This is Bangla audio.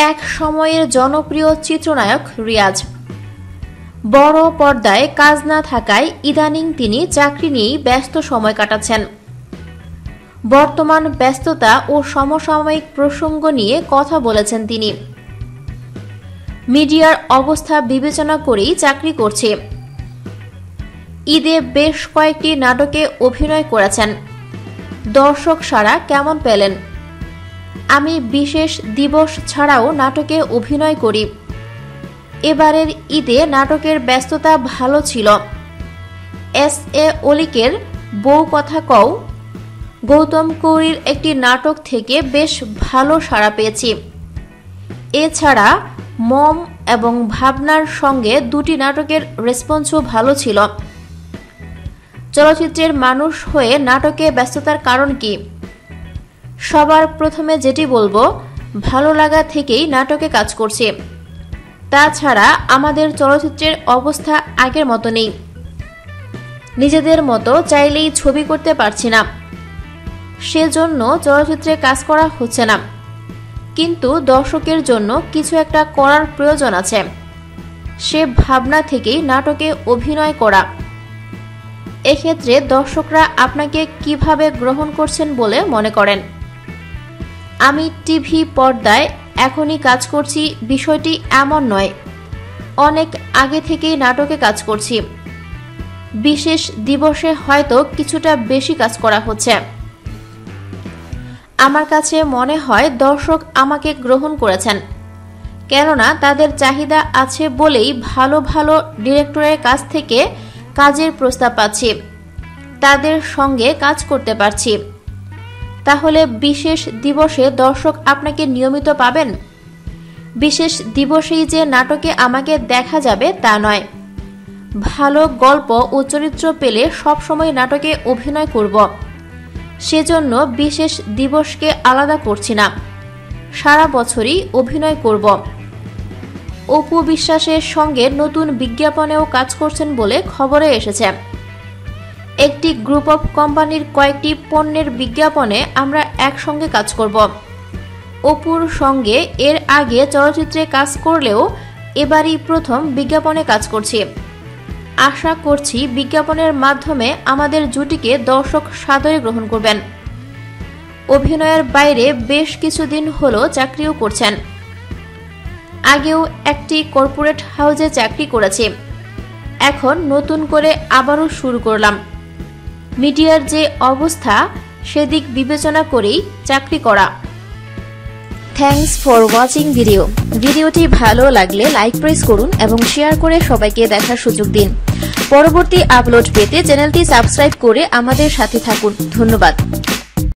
এক সময়ের জনপ্রিয় চিত্রনায়ক রিয়াজ বড় পর্দায় কাজ না থাকায় ইদানিং তিনি চাকরি নিয়েই ব্যস্ত সময় কাটাচ্ছেন। বর্তমান ব্যস্ততা ও সমসাময়িক প্রসঙ্গ নিয়ে কথা বলেছেন তিনি। মিডিয়ার অবস্থা বিবেচনা করেই চাকরি করছে। ঈদে বেশ কয়েকটি নাটকে অভিনয় করেছেন। দর্শক সাড়া কেমন পেলেন? আমি বিশেষ দিবস ছাড়াও নাটকে অভিনয় করি। এবারের ঈদে নাটকের ব্যস্ততা ভালো ছিল। এস.এ. অলিকের বউ কথা কও, গৌতম কৌরির একটি নাটক থেকে বেশ ভালো সাড়া পেয়েছি। এছাড়া মম এবং ভাবনার সঙ্গে দুটি নাটকের রেসপন্সও ভালো ছিল। চলচ্চিত্রের মানুষ হয়ে নাটকে ব্যস্ততার কারণ কি? সবার প্রথমে যেটি বলবো, ভালো লাগা থেকেই নাটকে কাজ করছি। তাছাড়া আমাদের চলচ্চিত্রের অবস্থা আগের মতো নেই। নিজেদের মতো চাইলেই ছবি করতে পারছি না, সেজন্য চলচ্চিত্রে কাজ করা হচ্ছে না। কিন্তু দর্শকের জন্য কিছু একটা করার প্রয়োজন আছে, সে ভাবনা থেকেই নাটকে অভিনয় করা। এক্ষেত্রে দর্শকরা আপনাকে কিভাবে গ্রহণ করছেন বলে মনে করেন? আমি টিভি পর্দায় এখনই কাজ করছি বিষয়টি এমন নয়। অনেক আগে থেকেই নাটকে কাজ করছি। বিশেষ দিবসে হয়তো কিছুটা বেশি কাজ করা হচ্ছে। আমার কাছে মনে হয় দর্শক আমাকে গ্রহণ করেছেন, কেননা তাদের চাহিদা আছে বলেই ভালো ভালো ডিরেক্টরের কাছ থেকে কাজের প্রস্তাব পাচ্ছি, তাদের সঙ্গে কাজ করতে পারছি। তাহলে বিশেষ দিবসে দর্শক আপনাকে নিয়মিত পাবেন? বিশেষ দিবসেই যে নাটকে আমাকে দেখা যাবে তা নয়। ভালো গল্প ও চরিত্র পেলে সবসময় নাটকে অভিনয় করব। সেজন্য বিশেষ দিবসকে আলাদা করছি না, সারা বছরই অভিনয় করব। অপু বিশ্বাসের সঙ্গে নতুন বিজ্ঞাপনেও কাজ করছেন বলে খবরে এসেছে। একটি গ্রুপ অফ কোম্পানির কয়েকটি পণ্যের বিজ্ঞাপনে আমরা একসঙ্গে কাজ করব। অপুর সঙ্গে এর আগে চলচ্চিত্রে কাজ করলেও এবারই প্রথম বিজ্ঞাপনে কাজ করছি। আশা করছি বিজ্ঞাপনের মাধ্যমে আমাদের জুটিকে দর্শক সাদরে গ্রহণ করবেন। অভিনয়ের বাইরে বেশ কিছুদিন হলো চাকরিও করছেন। আগেও একটি কর্পোরেট হাউসে চাকরি করেছি, এখন নতুন করে আবারও শুরু করলাম। মিডিয়ার যে অবস্থা সেদিক বিবেচনা করেই চাকরি করা। থ্যাঙ্কস ফর ওয়াচিং ভিডিওটি ভালো লাগলে লাইক প্রেস করুন এবং শেয়ার করে সবাইকে দেখার সুযোগ দিন। পরবর্তী আপলোড পেতে চ্যানেলটি সাবস্ক্রাইব করে আমাদের সাথে থাকুন। ধন্যবাদ।